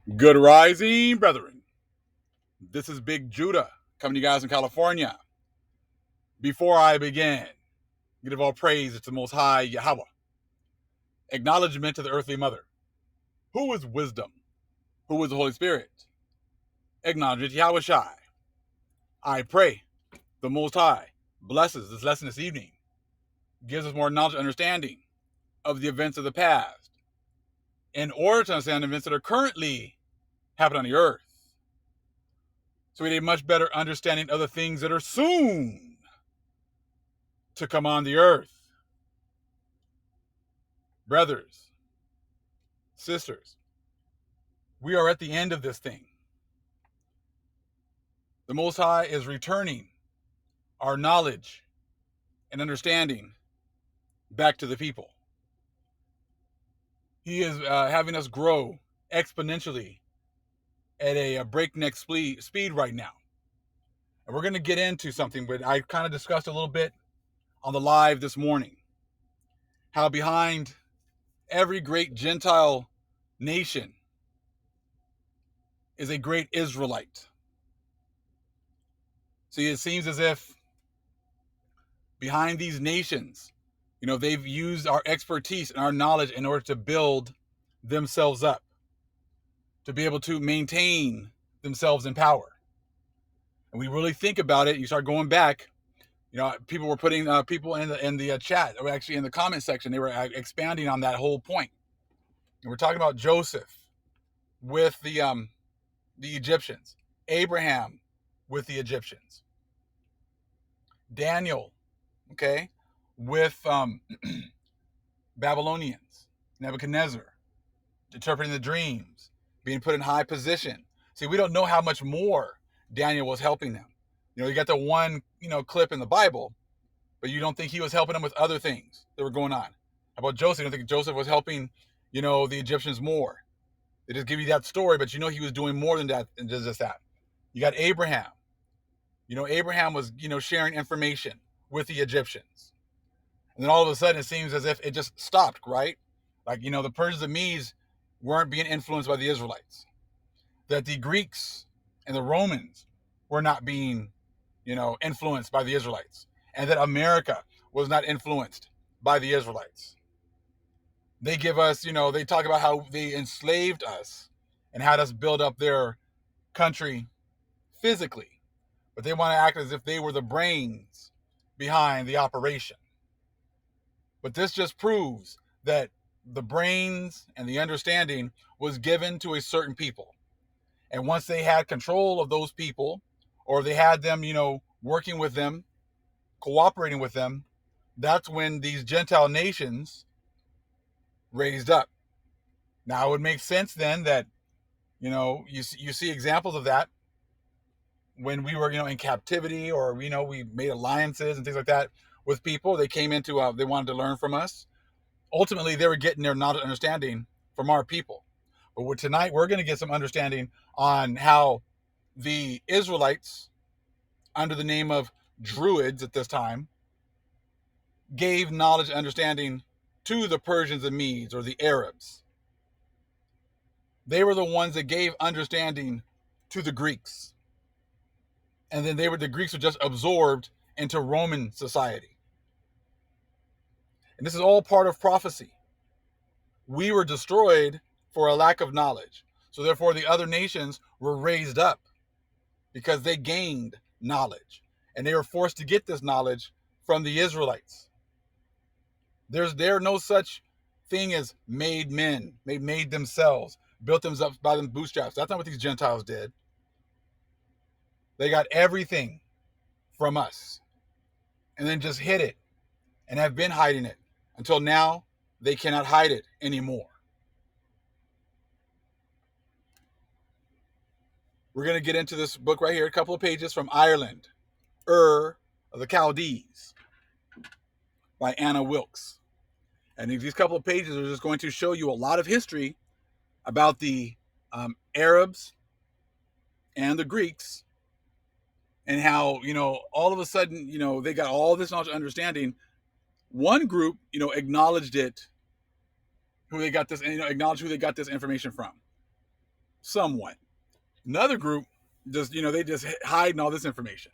Good rising, brethren. This is Big Judah coming to you guys in California. Before I begin, give all praise to the Most High Yahweh. Acknowledgement to the earthly mother. Who is wisdom? Who is the Holy Spirit? Acknowledgement to Yahweh Shai. I pray the Most High blesses this lesson this evening, gives us more knowledge and understanding of the events of the past in order to understand the events that are currently happening on the earth. So we need a much better understanding of the things that are soon to come on the earth. Brothers, sisters, we are at the end of this thing. The Most High is returning our knowledge and understanding back to the people. He is having us grow exponentially at a breakneck speed right now. And we're going to get into something that I kind of discussed a little bit on the live this morning. How behind every great Gentile nation is a great Israelite. See, it seems as if behind these nations, they've used our expertise and our knowledge in order to build themselves up, to be able to maintain themselves in power. And we really think about it, you start going back, people were putting people in the chat, or actually in the comment section, they were expanding on that whole point. And we're talking about Joseph with the Egyptians, Abraham with the Egyptians, Daniel, okay, with Babylonians, Nebuchadnezzar, interpreting the dreams, being put in high position. See, we don't know how much more Daniel was helping them. You got the one, clip in the Bible, but you don't think he was helping them with other things that were going on. How about Joseph? You don't think Joseph was helping, the Egyptians more? They just give you that story, but he was doing more than that, and just that. You got Abraham. Abraham was, sharing information with the Egyptians. And then all of a sudden, it seems as if it just stopped, right? Like, the Persians and Medes weren't being influenced by the Israelites. That the Greeks and the Romans were not being, influenced by the Israelites. And that America was not influenced by the Israelites. They give us, they talk about how they enslaved us and had us build up their country physically. But they want to act as if they were the brains behind the operation. But this just proves that the brains and the understanding was given to a certain people. And once they had control of those people, or they had them, working with them, cooperating with them, that's when these Gentile nations raised up. Now, it would make sense then that, you see examples of that when we were, in captivity, or, we made alliances and things like that with people. They came into, they wanted to learn from us. Ultimately, they were getting their knowledge and understanding from our people. But tonight, we're going to get some understanding on how the Israelites, under the name of Druids at this time, gave knowledge and understanding to the Persians and Medes, or the Arabs. They were the ones that gave understanding to the Greeks. And then the Greeks were just absorbed into Roman society. And this is all part of prophecy. We were destroyed for a lack of knowledge. So therefore, the other nations were raised up because they gained knowledge. And they were forced to get this knowledge from the Israelites. There's no such thing as made men. They made themselves, built themselves by them bootstraps. That's not what these Gentiles did. They got everything from us and then just hid it and have been hiding it until now. They cannot hide it anymore. We're going to get into this book right here, a couple of pages from Ireland, Ur of the Chaldees, by Anna Wilkes. And these couple of pages are just going to show you a lot of history about the Arabs and the Greeks, and how, all of a sudden, they got all this knowledge and understanding. One group, acknowledged it, who they got this, acknowledged who they got this information from. somewhat. Another group just, they just hiding all this information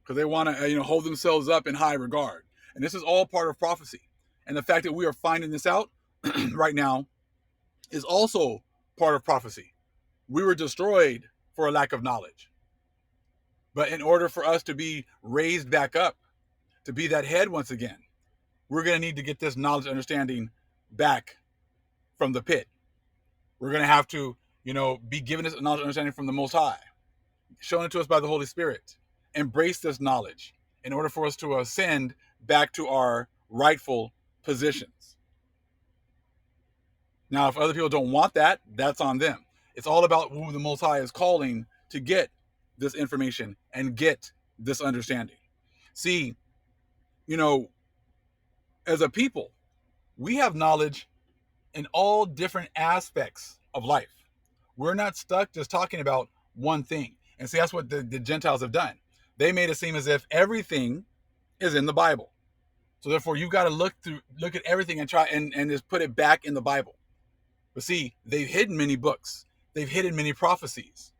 because they want to, hold themselves up in high regard. And this is all part of prophecy. And the fact that we are finding this out right now is also part of prophecy. We were destroyed for a lack of knowledge. But in order for us to be raised back up, to be that head once again, we're going to need to get this knowledge and understanding back from the pit. We're going to have to, be given this knowledge and understanding from the Most High, shown it to us by the Holy Spirit. Embrace this knowledge in order for us to ascend back to our rightful positions. Now, if other people don't want that, that's on them. It's all about who the Most High is calling to get this information and get this understanding. See, as a people, we have knowledge in all different aspects of life. We're not stuck just talking about one thing. And see, that's what the Gentiles have done. They made it seem as if everything is in the Bible. So therefore, you've got to look at everything and try and just put it back in the Bible. But see, they've hidden many books. They've hidden many prophecies.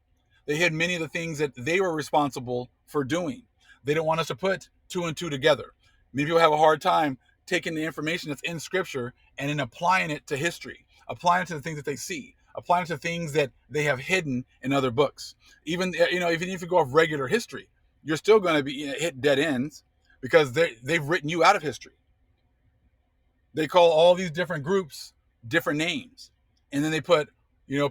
They hid many of the things that they were responsible for doing. They don't want us to put two and two together. Many people have a hard time taking the information that's in Scripture and then applying it to history, applying it to the things that they see, applying it to things that they have hidden in other books. Even if you go off regular history, you're still going to be hit dead ends because they've written you out of history. They call all these different groups different names, and then they put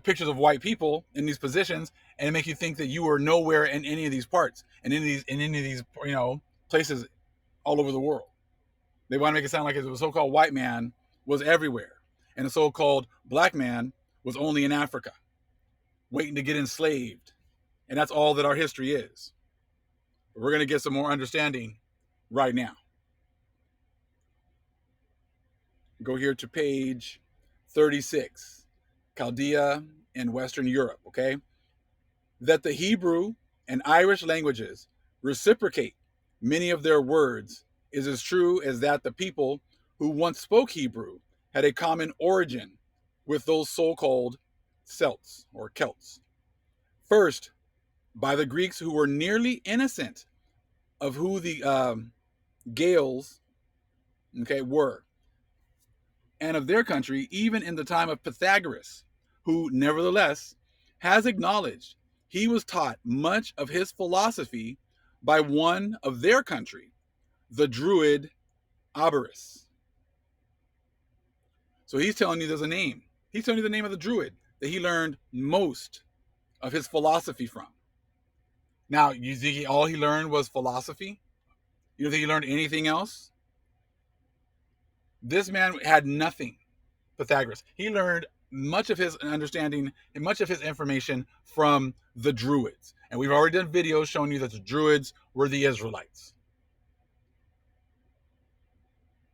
pictures of white people in these positions and make you think that you are nowhere in any of these parts and in any of these places all over the world. They want to make it sound like the so-called white man was everywhere and the so-called black man was only in Africa waiting to get enslaved, and that's all that our history is. But we're going to get some more understanding right now. Go here to page 36, Chaldea in Western Europe, okay? That the Hebrew and Irish languages reciprocate many of their words is as true as that the people who once spoke Hebrew had a common origin with those so-called Celts or Celts. First, by the Greeks who were nearly innocent of who the Gaels, were, and of their country, even in the time of Pythagoras, who nevertheless has acknowledged he was taught much of his philosophy by one of their country, the Druid Abaris. So he's telling you there's a name. He's telling you the name of the Druid that he learned most of his philosophy from. Now, you think all he learned was philosophy? You don't think he learned anything else? This man had nothing, Pythagoras. He learned much of his understanding and much of his information from the Druids. And we've already done videos showing you that the Druids were the Israelites.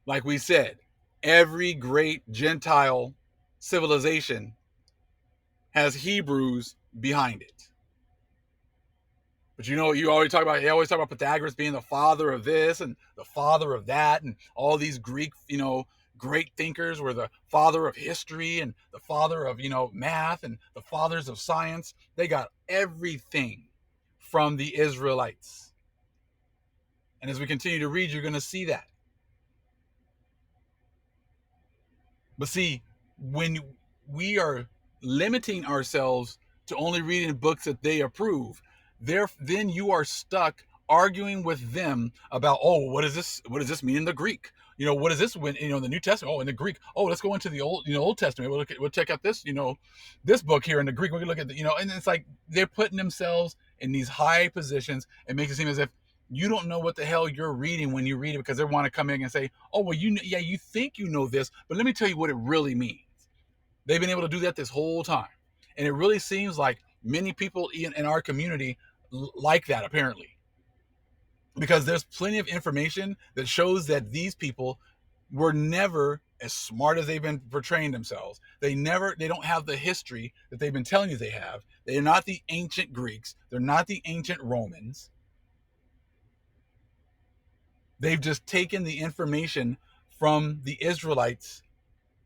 Like we said, every great Gentile civilization has Hebrews behind it. But you always talk about Pythagoras being the father of this and the father of that, and all these Greek, great thinkers were the father of history and the father of, math and the fathers of science. They got everything from the Israelites. And as we continue to read, you're going to see that. But see, when we are limiting ourselves to only reading books that they approve, then you are stuck arguing with them about, what does this mean in the Greek? What is this when in the New Testament? In the Greek. Let's go into the Old Testament. We'll check out this this book here in the Greek. We can look at and it's like they're putting themselves in these high positions and makes it seem as if you don't know what the hell you're reading when you read it, because they want to come in and say, you think you know this, but let me tell you what it really means. They've been able to do that this whole time. And it really seems like many people in our community like that, apparently. Because there's plenty of information that shows that these people were never as smart as they've been portraying themselves. They don't have the history that they've been telling you they have. They're not the ancient Greeks. They're not the ancient Romans. They've just taken the information from the Israelites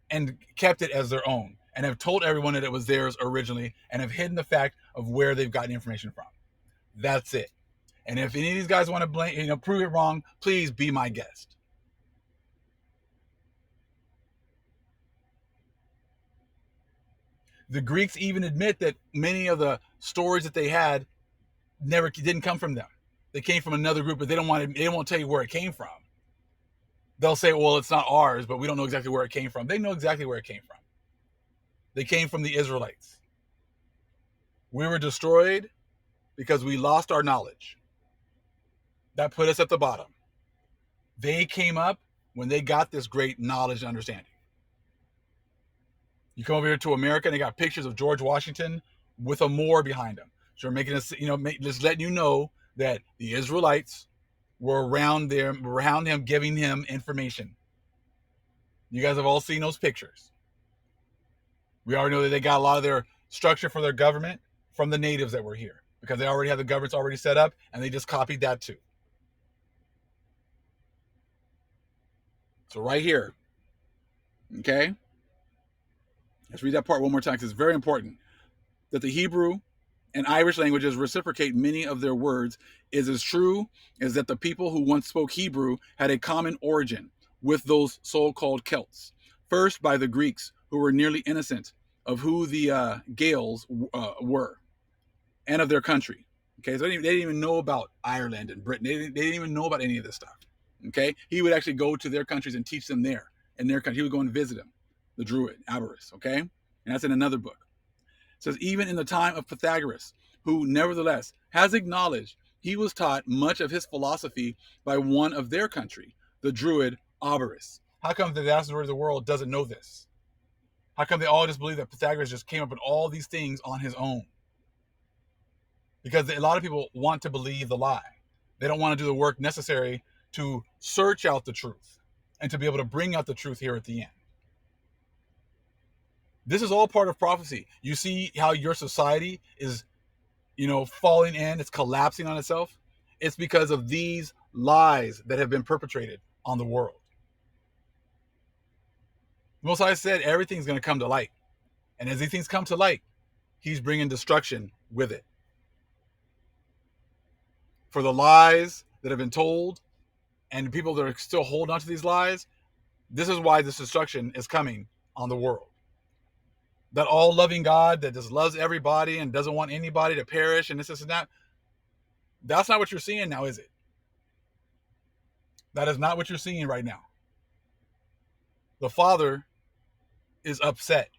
and kept it as their own. and have told everyone that it was theirs originally and have hidden the fact of where they've gotten information from. That's it. And if any of these guys want to blame, prove it wrong, please be my guest. The Greeks even admit that many of the stories that they had didn't come from them. They came from another group, but they won't tell you where it came from. They'll say, well, it's not ours, but we don't know exactly where it came from. They know exactly where it came from. They came from the Israelites. We were destroyed because we lost our knowledge. That put us at the bottom. They came up when they got this great knowledge and understanding. You come over here to America and they got pictures of George Washington with a more behind him. So making us, just letting you know that the Israelites were around him, giving him information. You guys have all seen those pictures. We already know that they got a lot of their structure for their government from the natives that were here, because they already have the governments already set up, and they just copied that too. So right here, okay? Let's read that part one more time, because it's very important. That the Hebrew and Irish languages reciprocate many of their words is as true as that the people who once spoke Hebrew had a common origin with those so-called Celts. First, by the Greeks, who were nearly innocent of who the Gaels were and of their country. Okay, so they didn't even know about Ireland and Britain. They didn't even know about any of this stuff. Okay, he would actually go to their countries and teach them there. In their country, he would go and visit them, the Druid, Abaris. Okay, and that's in another book. It says, even in the time of Pythagoras, who nevertheless has acknowledged he was taught much of his philosophy by one of their country, the Druid Abaris. How come the vast majority of the world doesn't know this? How come they all just believe that Pythagoras just came up with all these things on his own? Because a lot of people want to believe the lie. They don't want to do the work necessary to search out the truth and to be able to bring out the truth here at the end. This is all part of prophecy. You see how your society is, falling in, it's collapsing on itself. It's because of these lies that have been perpetrated on the world. The Most High said everything's going to come to light. And as these things come to light, he's bringing destruction with it. For the lies that have been told and the people that are still holding on to these lies, this is why this destruction is coming on the world. That all-loving God that just loves everybody and doesn't want anybody to perish and this and that, that's not what you're seeing now, is it? That is not what you're seeing right now. The Father is upset.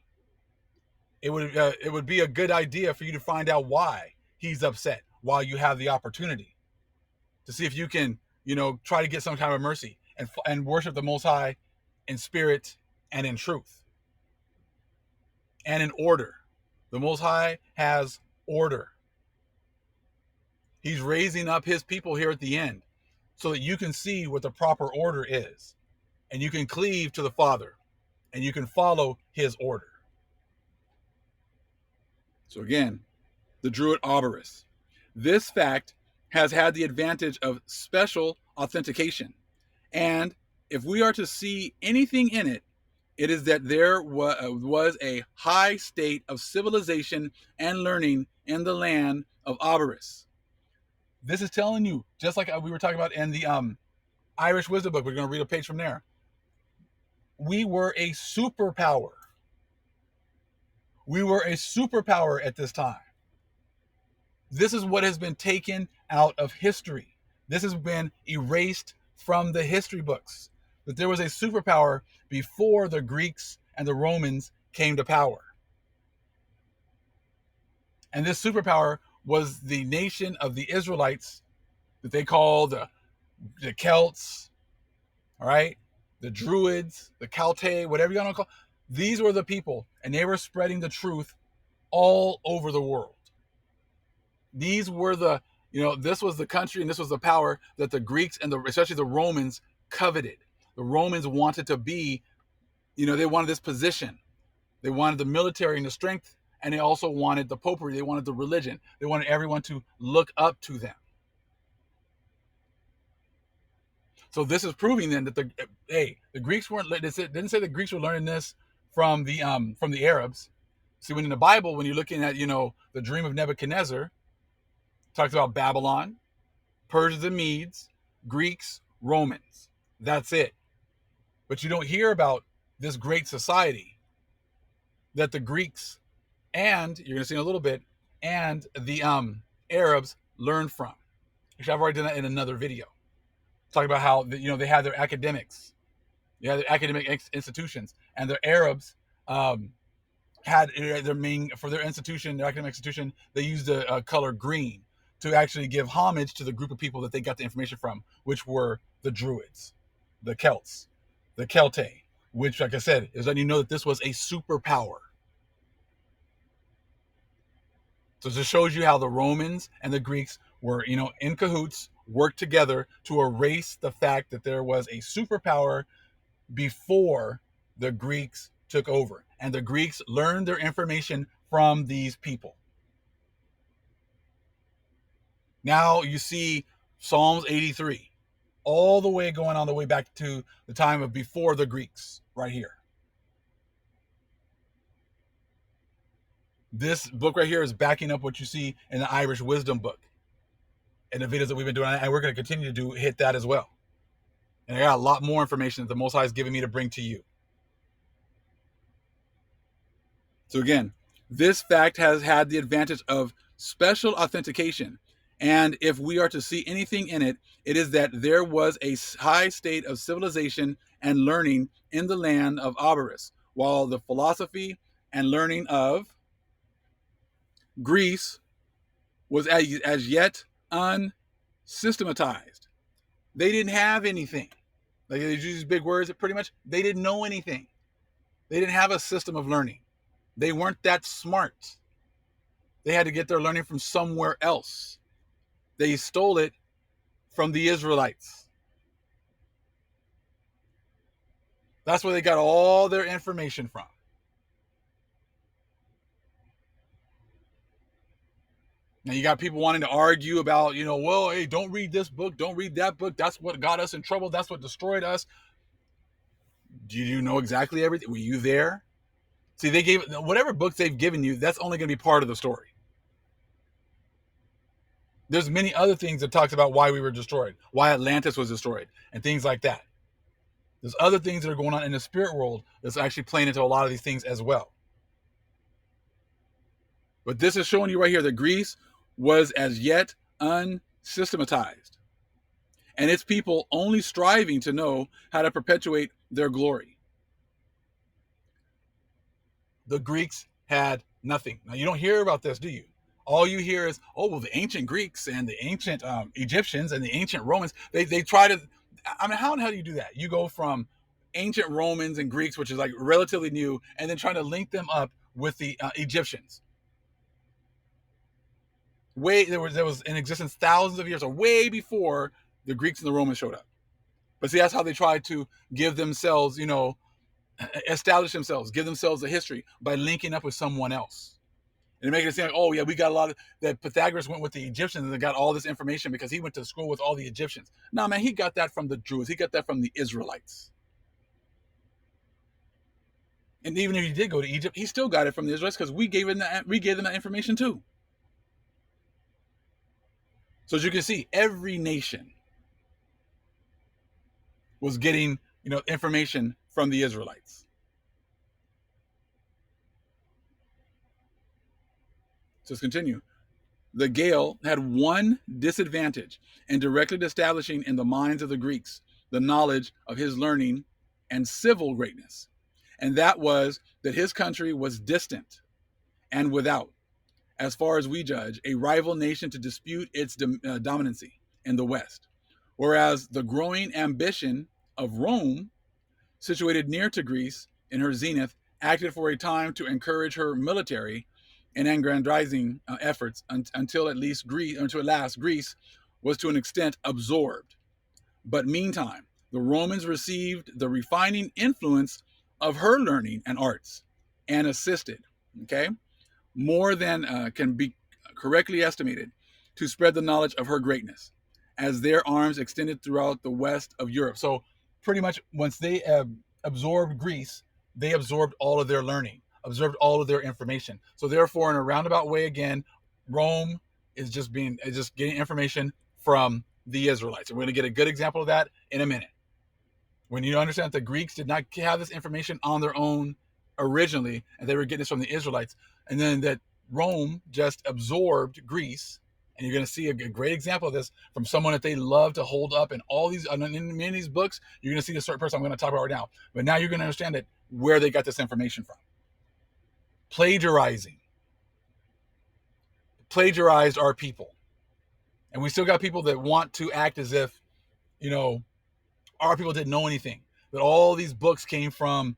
It would be a good idea for you to find out why he's upset while you have the opportunity, to see if you can, try to get some kind of mercy and worship the Most High in spirit and in truth and in order. The Most High has order. He's raising up his people here at the end so that you can see what the proper order is, and you can cleave to the Father and you can follow his order. So again, the Druid Abaris. This fact has had the advantage of special authentication. And if we are to see anything in it, it is that there was a high state of civilization and learning in the land of Abaris. This is telling you, just like we were talking about in the Irish Wisdom book, we're going to read a page from there. We were a superpower. We were a superpower at this time. This is what has been taken out of history. This has been erased from the history books. That there was a superpower before the Greeks and the Romans came to power. And this superpower was the nation of the Israelites that they call the Celts, all right? The Druids, the Celtae, whatever you want to call. These were the people, and they were spreading the truth all over the world. These were this was the country and this was the power that the Greeks and especially the Romans coveted. The Romans wanted to be, they wanted this position. They wanted the military and the strength, and they also wanted the popery. They wanted the religion. They wanted everyone to look up to them. So this is proving then that the Greeks weren't, it didn't say the Greeks were learning this from the Arabs. See, when in the Bible, when you're looking at the dream of Nebuchadnezzar, it talks about Babylon, Persians and Medes, Greeks, Romans. That's it. But you don't hear about this great society that the Greeks, and you're going to see in a little bit, and the Arabs learned from. Actually, I've already done that in another video. Talking about how they have their academics, their academic institutions, and the Arabs had their main for their institution, their academic institution. They used the color green to actually give homage to the group of people that they got the information from, which were the Druids, the Celts, the Celtae, which, like I said, is letting you know that this was a superpower. So it just shows you how the Romans and the Greeks were, in cahoots, worked together to erase the fact that there was a superpower before the Greeks took over. And the Greeks learned their information from these people. Now you see Psalms 83, all the way going on the way back to the time of before the Greeks, right here. This book right here is backing up what you see in the Irish Wisdom book and the videos that we've been doing, and we're going to continue to hit that as well. And I got a lot more information that the Most High is giving me to bring to you. So again, this fact has had the advantage of special authentication. And if we are to see anything in it, it is that there was a high state of civilization and learning in the land of Abaris, while the philosophy and learning of Greece was as yet unsystematized. They didn't have anything. Like, they use these big words that pretty much they didn't know anything. They didn't have a system of learning. They weren't that smart. They had to get their learning from somewhere else. They stole it from the Israelites. That's where they got all their information from. Now you got people wanting to argue about, well, hey, don't read this book, don't read that book. That's what got us in trouble. That's what destroyed us. Do you know exactly everything? Were you there? See, they gave whatever books they've given you, that's only going to be part of the story. There's many other things that talks about why we were destroyed, why Atlantis was destroyed, and things like that. There's other things that are going on in the spirit world that's actually playing into a lot of these things as well. But this is showing you right here that Greece was as yet unsystematized, and its people only striving to know how to perpetuate their glory. The Greeks had nothing. Now, you don't hear about this, do you? All you hear is, oh, well, the ancient Greeks and the ancient Egyptians and the ancient Romans, they try to, how the hell do you do that? You go from ancient Romans and Greeks, which is like relatively new, and then trying to link them up with the Egyptians. There was in existence thousands of years, or way before the Greeks and the Romans showed up. But see, that's how they tried to give themselves, establish themselves, give themselves a history by linking up with someone else. And making it seem like, oh yeah, we got a lot of that. Pythagoras went with the Egyptians and got all this information because he went to school with all the Egyptians. No, man, he got that from the Druids. He got that from the Israelites. And even if he did go to Egypt, he still got it from the Israelites because we gave them that information too. So as you can see, every nation was getting, information from the Israelites. So let's continue. The Gael had one disadvantage in directly establishing in the minds of the Greeks the knowledge of his learning and civil greatness, and that was that his country was distant and without, as far as we judge, a rival nation to dispute its dominancy in the West, whereas the growing ambition of Rome, situated near to Greece in her zenith, acted for a time to encourage her military and aggrandizing efforts until at last Greece was to an extent absorbed. But meantime, the Romans received the refining influence of her learning and arts and assisted, more than can be correctly estimated, to spread the knowledge of her greatness, as their arms extended throughout the west of Europe. So pretty much once they absorbed Greece, they absorbed all of their learning, absorbed all of their information. So therefore, in a roundabout way, again, Rome is just getting information from the Israelites. And we're going to get a good example of that in a minute. When you understand that the Greeks did not have this information on their own originally, and they were getting this from the Israelites, and then that Rome just absorbed Greece, and you're going to see a great example of this from someone that they love to hold up in all these, in many of these books. You're going to see the certain person I'm going to talk about right now. But now you're going to understand that where they got this information from. Plagiarized our people. And we still got people that want to act as if, our people didn't know anything. That all these books came from,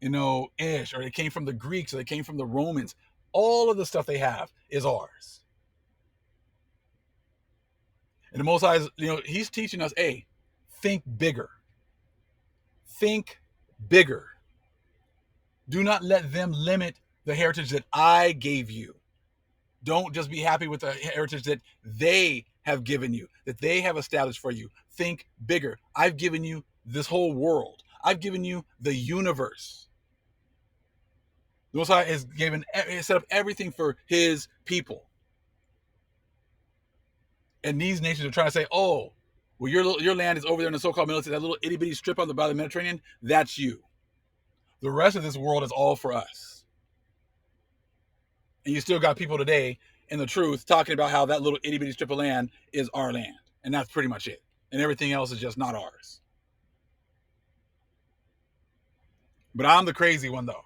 Ish, or they came from the Greeks, or they came from the Romans. All of the stuff they have is ours. And the Most High is, he's teaching us, hey, think bigger. Think bigger. Do not let them limit the heritage that I gave you. Don't just be happy with the heritage that they have given you, that they have established for you. Think bigger. I've given you this whole world. I've given you the universe. The Most High has set up everything for his people. And these nations are trying to say, oh, well, your land is over there in the so-called Middle East, that little itty-bitty strip by the Mediterranean, that's you. The rest of this world is all for us. And you still got people today in the truth talking about how that little itty-bitty strip of land is our land. And that's pretty much it. And everything else is just not ours. But I'm the crazy one, though.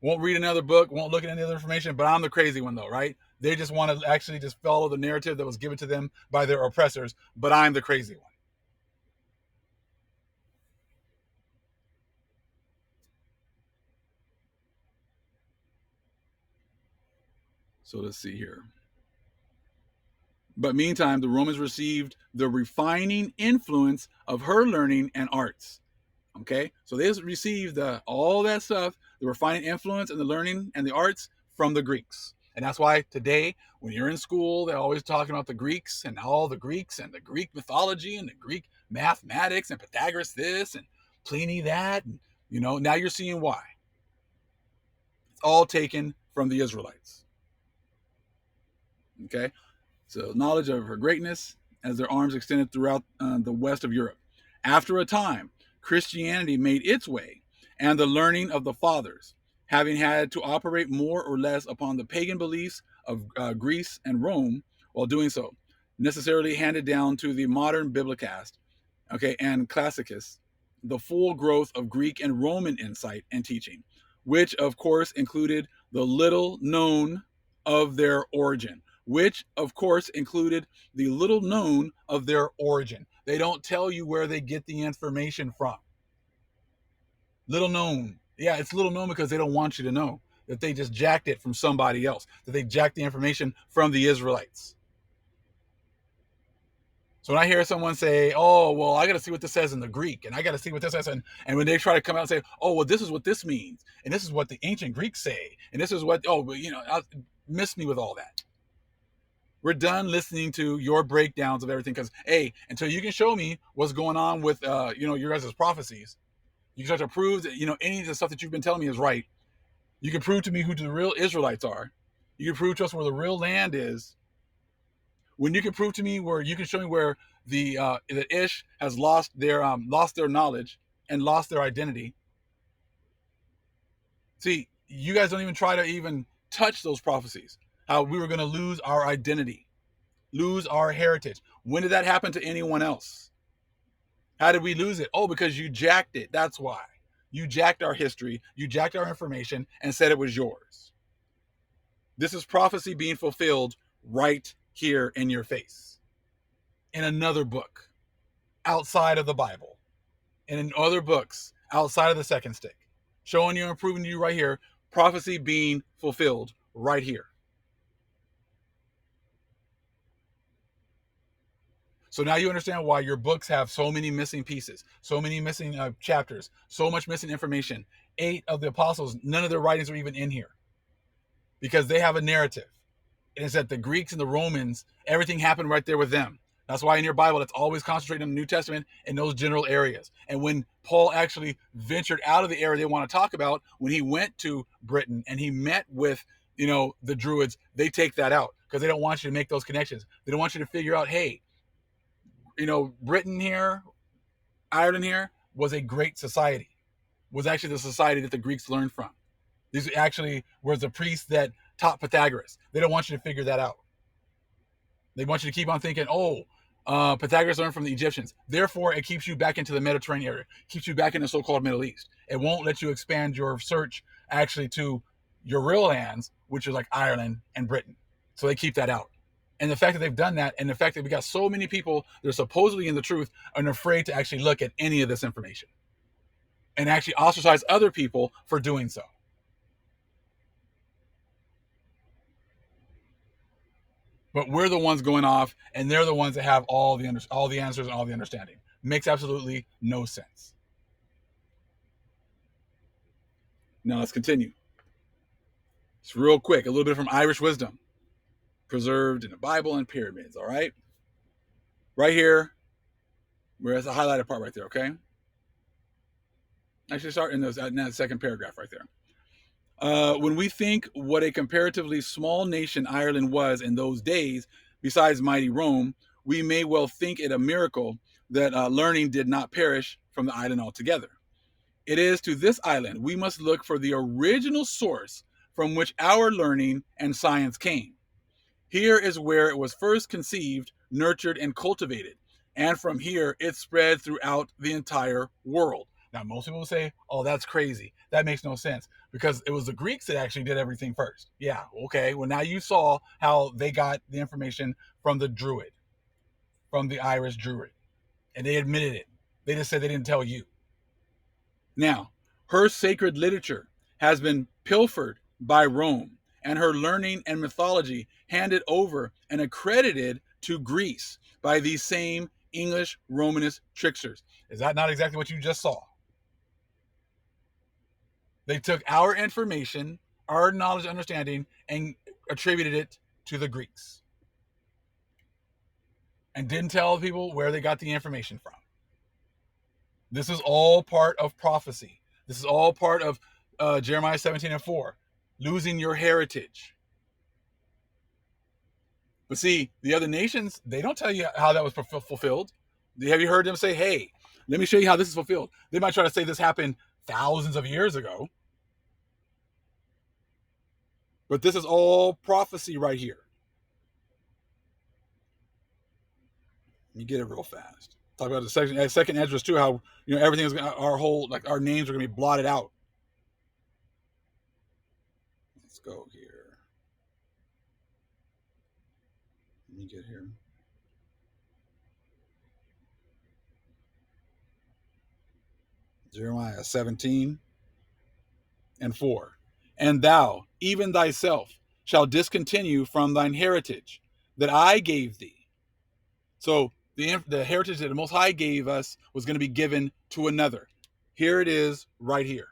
Won't read another book, won't look at any other information, but I'm the crazy one, though, right? They just want to actually just follow the narrative that was given to them by their oppressors, but I'm the crazy one. So let's see here. But meantime, the Romans received the refining influence of her learning and arts. Okay, so they received all that stuff, the refining influence and the learning and the arts from the Greeks. And that's why today, when you're in school, they're always talking about the Greeks and all the Greeks and the Greek mythology and the Greek mathematics and Pythagoras this and Pliny that. And, now you're seeing why. It's all taken from the Israelites. Okay, so knowledge of her greatness as their arms extended throughout the west of Europe. After a time, Christianity made its way, and the learning of the fathers, having had to operate more or less upon the pagan beliefs of Greece and Rome, while doing so, necessarily handed down to the modern Biblicast, and classicus, the full growth of Greek and Roman insight and teaching, which of course included the little known of their origin. They don't tell you where they get the information from. Little known. Yeah, it's little known because they don't want you to know that they just jacked it from somebody else, that they jacked the information from the Israelites. So when I hear someone say, oh, well, I got to see what this says in the Greek, and I got to see what this says, and when they try to come out and say, oh, well, this is what this means, and this is what the ancient Greeks say, and this is what, miss me with all that. We're done listening to your breakdowns of everything because, hey, until you can show me what's going on with, your guys' prophecies, you can start to prove that, any of the stuff that you've been telling me is right. You can prove to me who the real Israelites are. You can prove to us where the real land is. When you can prove to me where you can show me where the Ish has lost their knowledge and lost their identity. See, you guys don't even try to even touch those prophecies. How we were going to lose our identity, lose our heritage. When did that happen to anyone else? How did we lose it? Oh, because you jacked it. That's why. You jacked our history. You jacked our information and said it was yours. This is prophecy being fulfilled right here in your face. In another book outside of the Bible. And in other books outside of the second stick. Showing you and proving to you right here. Prophecy being fulfilled right here. So now you understand why your books have so many missing pieces, so many missing chapters, so much missing information. 8 of the apostles, none of their writings are even in here. Because they have a narrative. And it's that the Greeks and the Romans, everything happened right there with them. That's why in your Bible, it's always concentrated on the New Testament in those general areas. And when Paul actually ventured out of the area they want to talk about, when he went to Britain and he met with, the Druids, they take that out because they don't want you to make those connections. They don't want you to figure out, hey, Britain here, Ireland here was a great society, was actually the society that the Greeks learned from. These actually was the priests that taught Pythagoras. They don't want you to figure that out. They want you to keep on thinking, Pythagoras learned from the Egyptians. Therefore, it keeps you back into the Mediterranean area, keeps you back in the so-called Middle East. It won't let you expand your search actually to your real lands, which is like Ireland and Britain. So they keep that out. And the fact that they've done that, and the fact that we got so many people that are supposedly in the truth and afraid to actually look at any of this information and actually ostracize other people for doing so. But we're the ones going off, and they're the ones that have all the answers and all the understanding. Makes absolutely no sense. Now let's continue. It's real quick, a little bit from Irish wisdom, preserved in the Bible and pyramids. All right, right here, where's the highlighted part right there? Okay, actually start in that second paragraph right there. When we think what a comparatively small nation Ireland was in those days, besides mighty Rome, we may well think it a miracle that learning did not perish from the island altogether. It is to this island we must look for the original source from which our learning and science came. Here is where it was first conceived, nurtured, and cultivated, and from here it spread throughout the entire world. Now, most people will say, oh, that's crazy. That makes no sense because it was the Greeks that actually did everything first. Yeah, okay. Well, now you saw how they got the information from the Druid, from the Irish Druid, and they admitted it. They just said they didn't tell you. Now, her sacred literature has been pilfered by Rome, and her learning and mythology handed over and accredited to Greece by these same English Romanist tricksters. Is that not exactly what you just saw? They took our information, our knowledge, understanding, and attributed it to the Greeks. And didn't tell people where they got the information from. This is all part of prophecy. This is all part of Jeremiah 17:4, losing your heritage. But see, the other nations, they don't tell you how that was fulfilled. Have you heard them say, hey, let me show you how this is fulfilled? They might try to say this happened thousands of years ago. But this is all prophecy right here. You get it real fast. Talk about the second Esdras too, how everything is our whole, like, our names are gonna be blotted out. Let's go here. Let me get here. Jeremiah 17:4. And thou, even thyself, shall discontinue from thine heritage that I gave thee. So the heritage that the Most High gave us was going to be given to another. Here it is right here.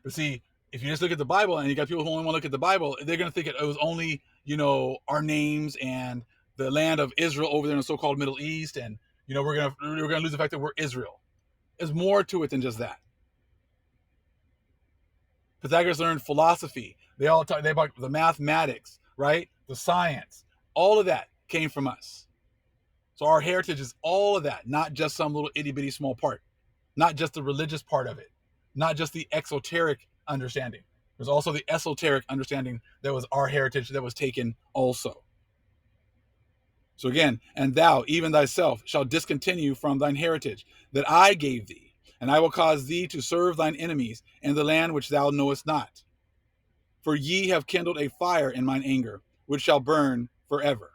But see, if you just look at the Bible and you got people who only want to look at the Bible, they're going to think it was only, our names and the land of Israel over there in the so-called Middle East. And, we're going to lose the fact that we're Israel. There's more to it than just that. Pythagoras learned philosophy. They all talk about the mathematics, right? The science. All of that came from us. So our heritage is all of that, not just some little itty bitty small part, not just the religious part of it, not just the exoteric understanding. There's also the esoteric understanding that was our heritage that was taken also. So again, and thou, even thyself, shall discontinue from thine heritage that I gave thee, and I will cause thee to serve thine enemies in the land which thou knowest not. For ye have kindled a fire in mine anger, which shall burn forever.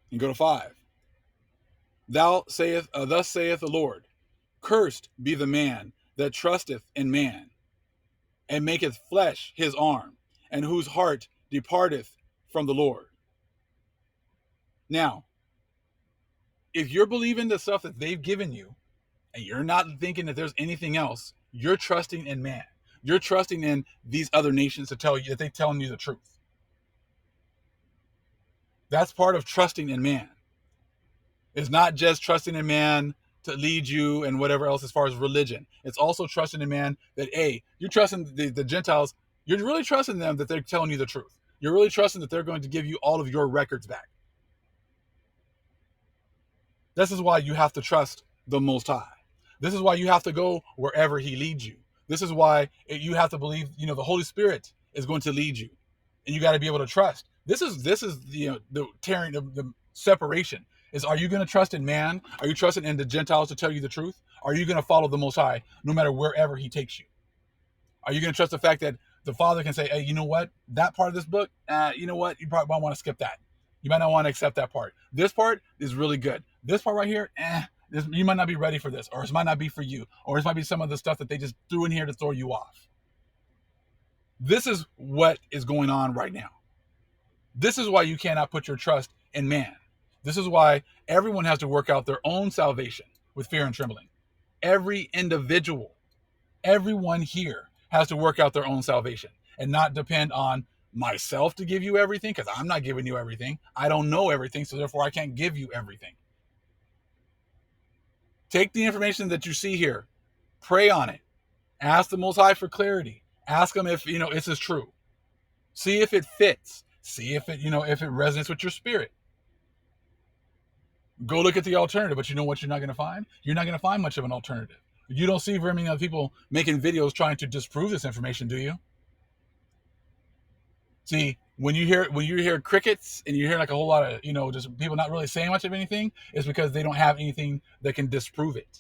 And go to 5. Thus saith the Lord, cursed be the man that trusteth in man, and maketh flesh his arm, and whose heart departeth from the Lord. Now, if you're believing the stuff that they've given you, and you're not thinking that there's anything else, you're trusting in man. You're trusting in these other nations to tell you that they're telling you the truth. That's part of trusting in man. It's not just trusting in man to lead you and whatever else as far as religion. It's also trusting in man that, hey, you're trusting the Gentiles. You're really trusting them that they're telling you the truth. You're really trusting that they're going to give you all of your records back. This is why you have to trust the Most High. This is why you have to go wherever He leads you. This is why you have to believe, the Holy Spirit is going to lead you, and you got to be able to trust. This is the tearing, the separation. Is, are you going to trust in man? Are you trusting in the Gentiles to tell you the truth? Are you going to follow the Most High no matter wherever He takes you? Are you going to trust the fact that the Father can say, hey, you know what? That part of this book, you know what? You probably might want to skip that. You might not want to accept that part. This part is really good. This part right here, you might not be ready for this, or it might not be for you, or it might be some of the stuff that they just threw in here to throw you off. This is what is going on right now. This is why you cannot put your trust in man. This is why everyone has to work out their own salvation with fear and trembling. Every individual, everyone here has to work out their own salvation and not depend on myself to give you everything, because I'm not giving you everything. I don't know everything, so therefore I can't give you everything. Take the information that you see here, pray on it, ask the Most High for clarity, ask Him if this is true, see if it fits, see if it if it resonates with your spirit. Go look at the alternative, but you know what you're not going to find? You're not going to find much of an alternative. You don't see very many other people making videos trying to disprove this information, do you? See, when you hear crickets and you hear like a whole lot of just people not really saying much of anything, it's because they don't have anything that can disprove it.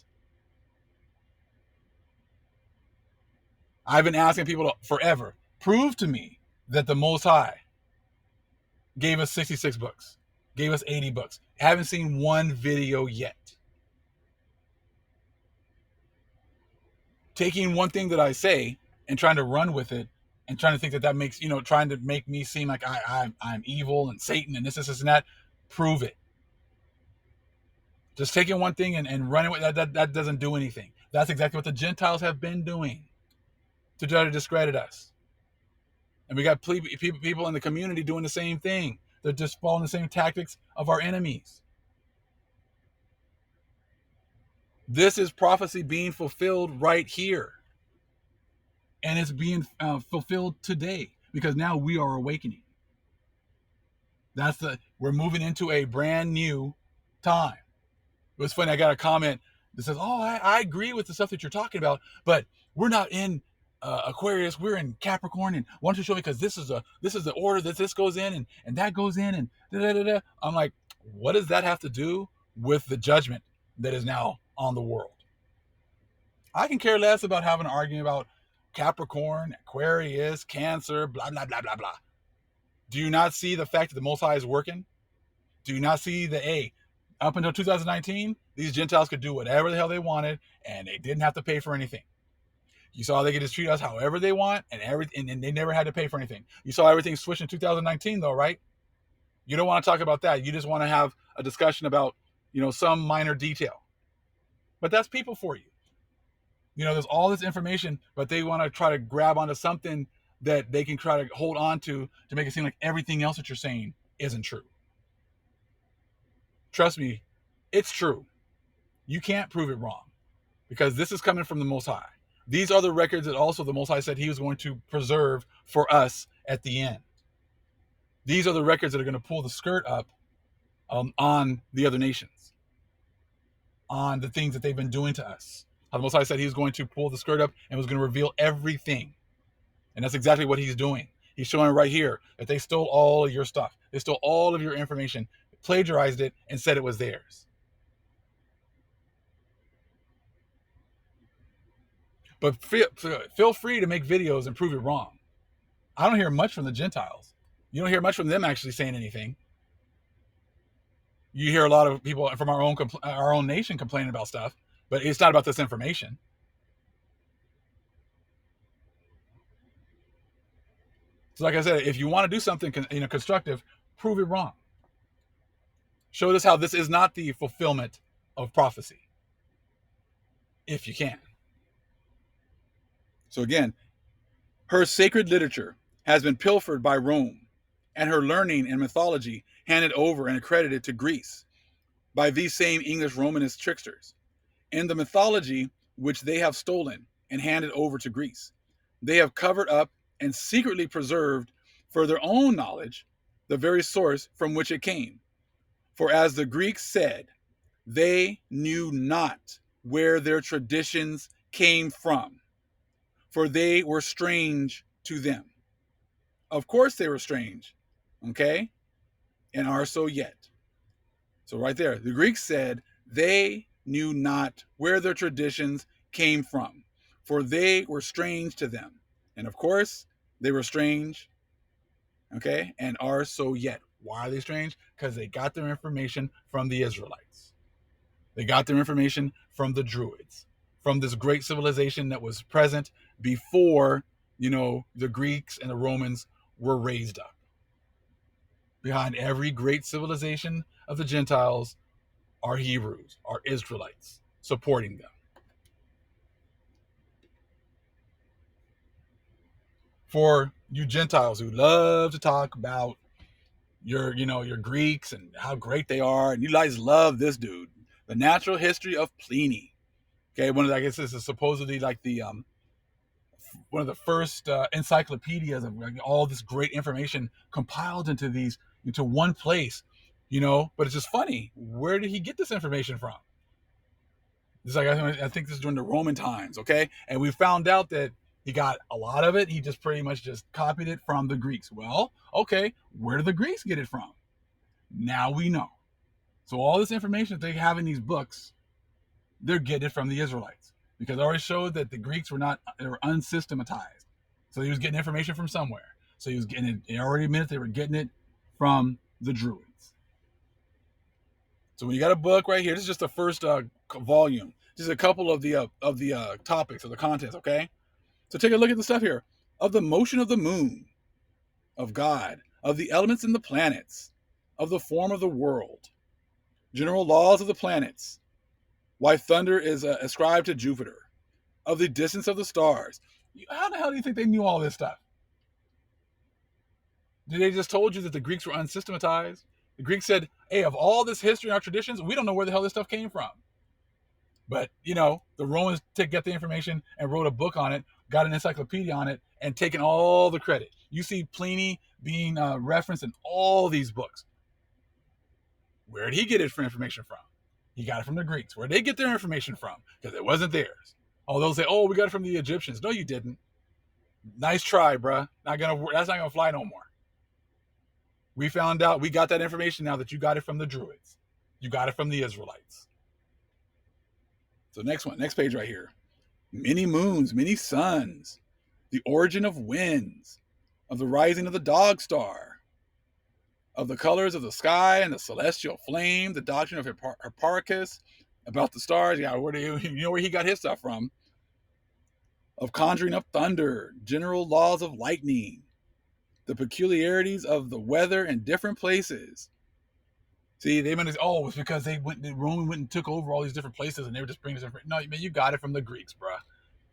I've been asking people forever, prove to me that the Most High gave us 66 books, gave us 80 books. I haven't seen one video yet. Taking one thing that I say and trying to run with it and trying to think that makes, trying to make me seem like I'm evil and Satan and this and that. Prove it. Just taking one thing and running with that doesn't do anything. That's exactly what the Gentiles have been doing to try to discredit us. And we got people in the community doing the same thing. They're just following the same tactics of our enemies. This is prophecy being fulfilled right here. And it's being fulfilled today because now we are awakening. We're moving into a brand new time. It was funny. I got a comment that says, "Oh, I agree with the stuff that you're talking about, but we're not in Aquarius. We're in Capricorn. And why don't you show me? Because this is the order that this goes in and that goes in and da da da da." I'm like, what does that have to do with the judgment that is now on the world? I can care less about having an argument about Capricorn, Aquarius, Cancer, blah blah blah blah blah. Do you not see the fact that the Most High is working? Do you not see that, up until 2019, these Gentiles could do whatever the hell they wanted, and they didn't have to pay for anything. You saw they could just treat us however they want, and they never had to pay for anything. You saw everything switch in 2019, though, right? You don't want to talk about that. You just want to have a discussion about, some minor detail. But that's people for you. There's all this information, but they want to try to grab onto something that they can try to hold on to make it seem like everything else that you're saying isn't true. Trust me, it's true. You can't prove it wrong because this is coming from the Most High. These are the records that also the Most High said He was going to preserve for us at the end. These are the records that are going to pull the skirt up on the other nations, on the things that they've been doing to us. How the Most High said He was going to pull the skirt up and was going to reveal everything. And that's exactly what He's doing. He's showing right here that they stole all of your stuff. They stole all of your information, plagiarized it, and said it was theirs. But feel free to make videos and prove it wrong. I don't hear much from the Gentiles. You don't hear much from them actually saying anything. You hear a lot of people from our own nation complaining about stuff, but it's not about this information. So like I said, if you want to do something constructive, prove it wrong. Show us how this is not the fulfillment of prophecy, if you can. So again, her sacred literature has been pilfered by Rome and her learning and mythology handed over and accredited to Greece by these same English Romanist tricksters, and the mythology which they have stolen and handed over to Greece, they have covered up and secretly preserved for their own knowledge the very source from which it came. For as the Greeks said, they knew not where their traditions came from, for they were strange to them. Of course, they were strange, okay, and are so yet. So, right there, the Greeks said they knew not where their traditions came from, for they were strange to them. And of course, they were strange, okay, and are so yet. Why are they strange? Because they got their information from the Israelites. They got their information from the Druids, from this great civilization that was present before, the Greeks and the Romans were raised up. Behind every great civilization of the Gentiles are Hebrews, are Israelites supporting them. For you Gentiles who love to talk about your Greeks and how great they are, and you guys love this dude, the Natural History of Pliny. Okay, I guess this is supposedly like the one of the first encyclopedias of like, all this great information compiled into one place, But it's just funny. Where did he get this information from? This like I think this is during the Roman times, okay? And we found out that he got a lot of it. He just pretty much just copied it from the Greeks. Well, okay, where did the Greeks get it from? Now we know. So all this information that they have in these books, they're getting it from the Israelites, because I already showed that the Greeks they were unsystematized. So he was getting information from somewhere. So he was getting it. They already admitted they were getting it from the Druids. So when you got a book right here, this is just the first volume. Just a couple of the topics of the contents. Okay, so take a look at the stuff here: of the motion of the moon, of God, of the elements in the planets, of the form of the world, general laws of the planets, why thunder is ascribed to Jupiter, of the distance of the stars. How the hell do you think they knew all this stuff? Did they just told you that the Greeks were unsystematized? The Greeks said, hey, of all this history and our traditions, we don't know where the hell this stuff came from. But, the Romans get the information and wrote a book on it, got an encyclopedia on it, and taken all the credit. You see Pliny being referenced in all these books. Where did he get his information from? He got it from the Greeks. Where did they get their information from? Because it wasn't theirs. Oh, they'll say, oh, we got it from the Egyptians. No, you didn't. Nice try, bruh. That's not gonna fly no more. We found out, we got that information now that you got it from the Druids. You got it from the Israelites. So next page right here. Many moons, many suns, the origin of winds, of the rising of the dog star, of the colors of the sky and the celestial flame, the doctrine of Hipparchus about the stars. Yeah, where he got his stuff from. Of conjuring up thunder, general laws of lightning, the peculiarities of the weather in different places. See, they meant, it's because the Roman went and took over all these different places and they were just bringing this information. No, man, you got it from the Greeks, bruh.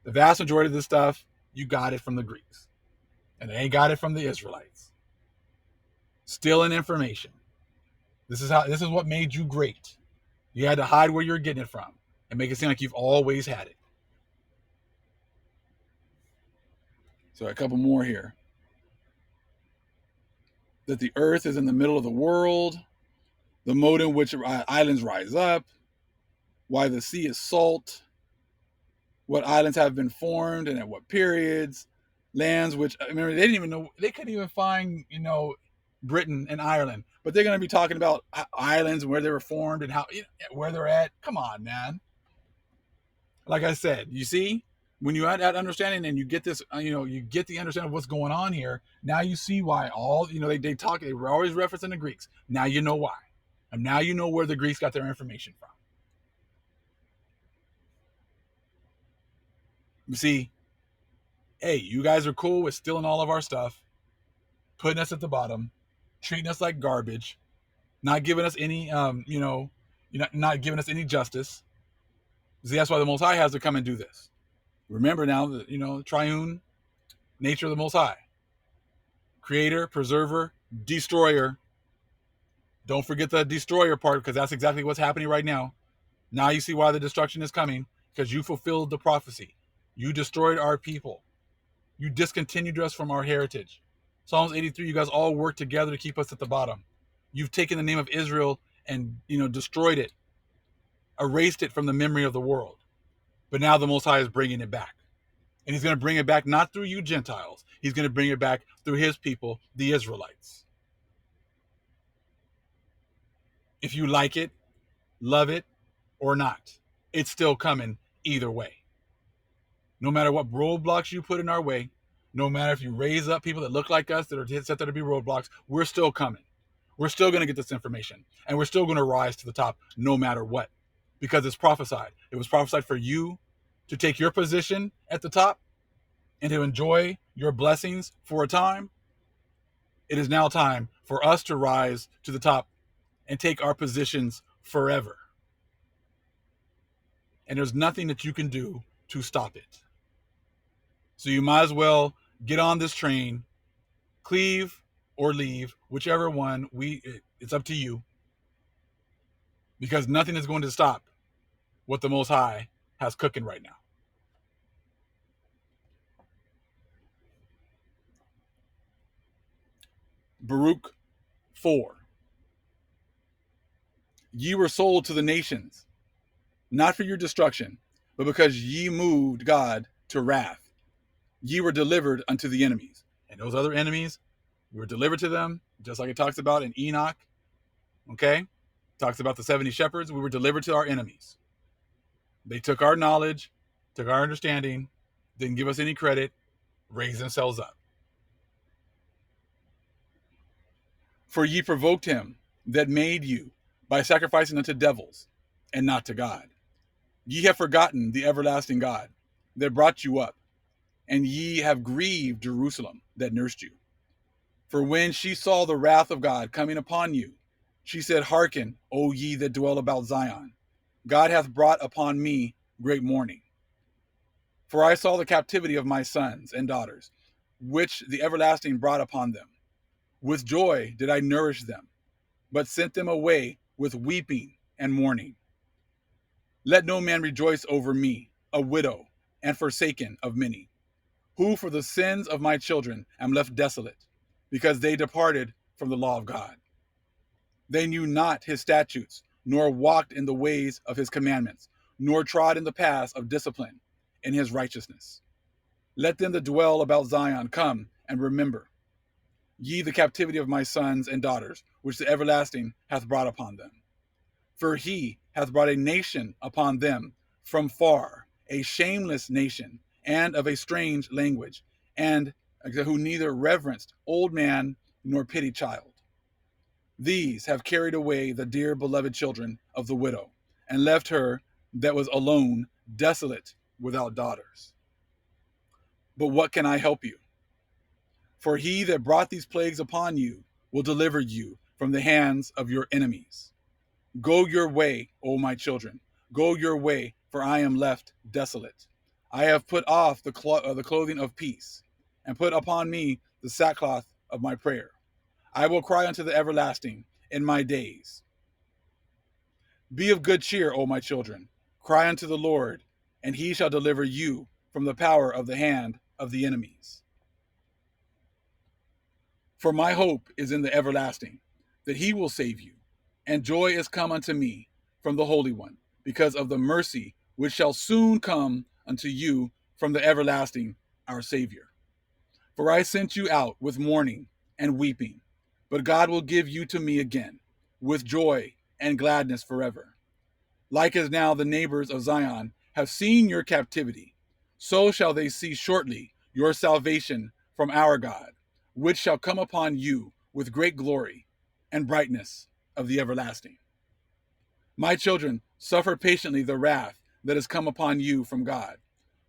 The vast majority of this stuff, you got it from the Greeks. And they got it from the Israelites. Stealing information. This is what made you great. You had to hide where you're getting it from and make it seem like you've always had it. So a couple more here. That the earth is in the middle of the world, the mode in which islands rise up, why the sea is salt, what islands have been formed and at what periods, lands which, I remember, they didn't even know, they couldn't even find, Britain and Ireland, but they're going to be talking about islands and where they were formed and how, where they're at. Come on, man. Like I said, you see, when you add that understanding and you get this, you get the understanding of what's going on here. Now you see why all, they were always referencing the Greeks. Now you know why. And now you know where the Greeks got their information from. You see, hey, you guys are cool with stealing all of our stuff, putting us at the bottom, treating us like garbage, not giving us any, not giving us any justice. See, that's why the Most High has to come and do this. Remember now that, triune nature of the Most High. Creator, preserver, Destroyer. Don't forget the destroyer part, because that's exactly what's happening right now. Now you see why the destruction is coming, because you fulfilled the prophecy. You destroyed our people. You discontinued us from our heritage. Psalms 83, you guys all work together to keep us at the bottom. You've taken the name of Israel and destroyed it, erased it from the memory of the world. But now the Most High is bringing it back. And he's going to bring it back not through you Gentiles. He's going to bring it back through his people, the Israelites. If you like it, love it, or not, it's still coming either way. No matter what roadblocks you put in our way, no matter if you raise up people that look like us that are set there to be roadblocks, we're still coming. We're still going to get this information, and we're still going to rise to the top no matter what, because it's prophesied. It was prophesied for you to take your position at the top and to enjoy your blessings for a time. It is now time for us to rise to the top and take our positions forever. And there's nothing that you can do to stop it. So you might as well get on this train, cleave or leave, whichever one. It's up to you, because nothing is going to stop what the Most High has cooking right now. Baruch 4. Ye were sold to the nations, not for your destruction, but because ye moved God to wrath. Ye were delivered unto the enemies. And those other enemies, we were delivered to them, just like it talks about in Enoch. Okay? Talks about the 70 shepherds. We were delivered to our enemies. They took our knowledge, took our understanding, didn't give us any credit, raised themselves up. For ye provoked him that made you by sacrificing unto devils and not to God. Ye have forgotten the everlasting God that brought you up, and ye have grieved Jerusalem that nursed you. For when she saw the wrath of God coming upon you, she said, Hearken, O ye that dwell about Zion. God hath brought upon me great mourning. For I saw the captivity of my sons and daughters, which the everlasting brought upon them. With joy did I nourish them, but sent them away with weeping and mourning. Let no man rejoice over me, a widow, and forsaken of many, who for the sins of my children am left desolate, because they departed from the law of God. They knew not his statutes, nor walked in the ways of his commandments, nor trod in the paths of discipline in his righteousness. Let them that dwell about Zion come and remember, ye the captivity of my sons and daughters, which the everlasting hath brought upon them. For he hath brought a nation upon them from far, a shameless nation, and of a strange language, and who neither reverenced old man nor pitied child. These have carried away the dear beloved children of the widow, and left her that was alone, desolate, without daughters. But what can I help you? For he that brought these plagues upon you will deliver you from the hands of your enemies. Go your way, O my children. Go your way, for I am left desolate. I have put off the clothing of peace, and put upon me the sackcloth of my prayer. I will cry unto the everlasting in my days. Be of good cheer, O my children. Cry unto the Lord, and he shall deliver you from the power of the hand of the enemies. For my hope is in the everlasting, that he will save you. And joy is come unto me from the Holy One, because of the mercy which shall soon come unto you from the everlasting, our Savior. For I sent you out with mourning and weeping, but God will give you to me again, with joy and gladness forever. Like as now the neighbors of Zion have seen your captivity, so shall they see shortly your salvation from our God, which shall come upon you with great glory and brightness of the everlasting. My children, suffer patiently the wrath that is come upon you from God.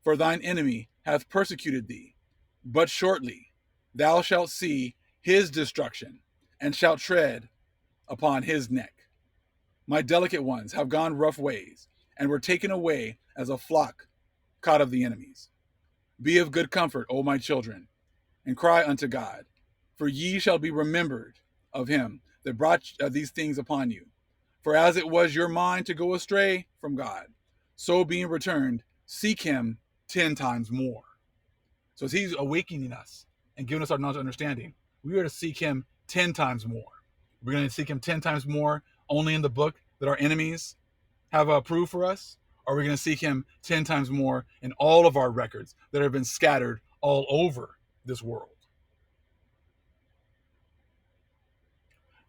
For thine enemy hath persecuted thee, but shortly thou shalt see his destruction, and shalt tread upon his neck. My delicate ones have gone rough ways, and were taken away as a flock caught of the enemies. Be of good comfort, O my children, and cry unto God, For ye shall be remembered of him that brought these things upon you. For as it was your mind to go astray from God, so being returned, seek him 10 times more. So as he's awakening us and giving us our knowledge and understanding, we are to seek him 10 times more. We're going to seek him 10 times more only in the book that our enemies have approved for us? Or are we going to seek him 10 times more in all of our records that have been scattered all over this world?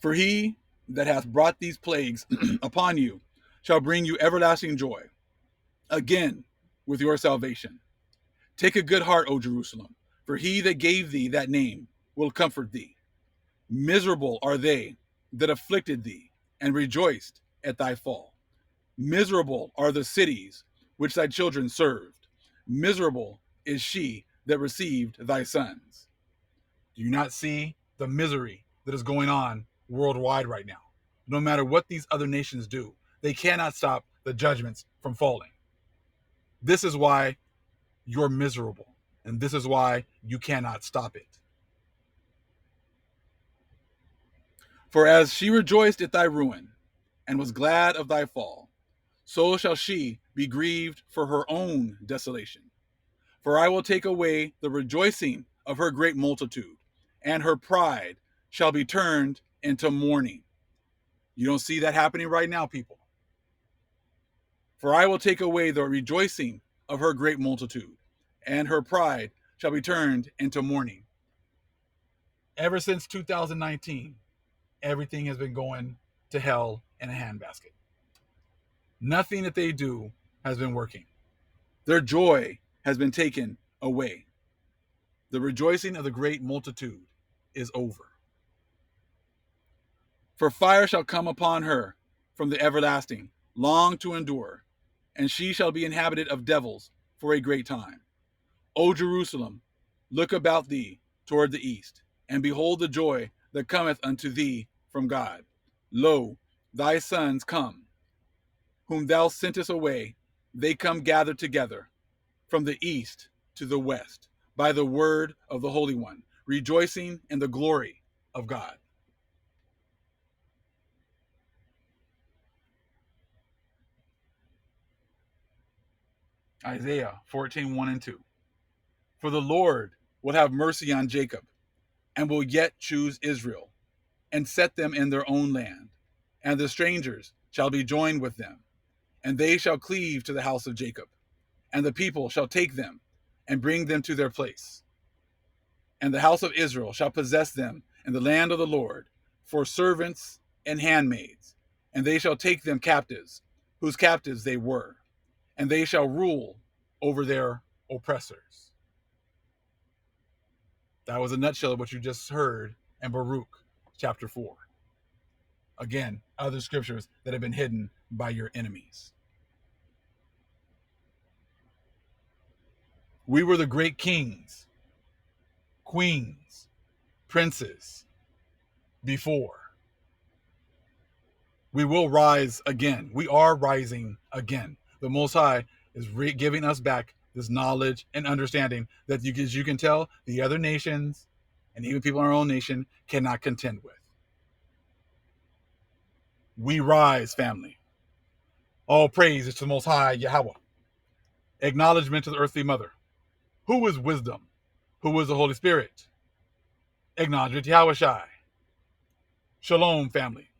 For he that hath brought these plagues upon you shall bring you everlasting joy, again with your salvation. Take a good heart, O Jerusalem, for he that gave thee that name will comfort thee. Miserable are they that afflicted thee, and rejoiced at thy fall. Miserable are the cities which thy children served. Miserable is she that received thy sons. Do you not see the misery that is going on worldwide right now? No matter what these other nations do, they cannot stop the judgments from falling. This is why you're miserable, and this is why you cannot stop it. For as she rejoiced at thy ruin, and was glad of thy fall, so shall she be grieved for her own desolation. For I will take away the rejoicing of her great multitude, and her pride shall be turned into mourning. You don't see that happening right now, people. For I will take away the rejoicing of her great multitude, and her pride shall be turned into mourning. Ever since 2019, everything has been going to hell in a handbasket. Nothing that they do has been working. Their joy has been taken away. The rejoicing of the great multitude is over. For fire shall come upon her from the everlasting, long to endure, and she shall be inhabited of devils for a great time. O Jerusalem, look about thee toward the east, and behold the joy that cometh unto thee from God. Lo, thy sons come, whom thou sentest away, they come gathered together from the east to the west, by the word of the Holy One, rejoicing in the glory of God. Isaiah 14:1 and 2. For the Lord will have mercy on Jacob, and will yet choose Israel, and set them in their own land. And the strangers shall be joined with them, and they shall cleave to the house of Jacob. And the people shall take them, and bring them to their place. And the house of Israel shall possess them in the land of the Lord, for servants and handmaids. And they shall take them captives, whose captives they were, and they shall rule over their oppressors. That was a nutshell of what you just heard in Baruch chapter 4. Again, other scriptures that have been hidden by your enemies. We were the great kings, queens, princes before. We will rise again. We are rising again. The Most High is giving us back this knowledge and understanding that, as you can tell, the other nations and even people in our own nation cannot contend with. We rise, family. All praise is to the Most High Yahweh. Acknowledgement to the earthly mother. Who is wisdom? Who is the Holy Spirit? Acknowledgement to Yahweh Shai. Shalom, family.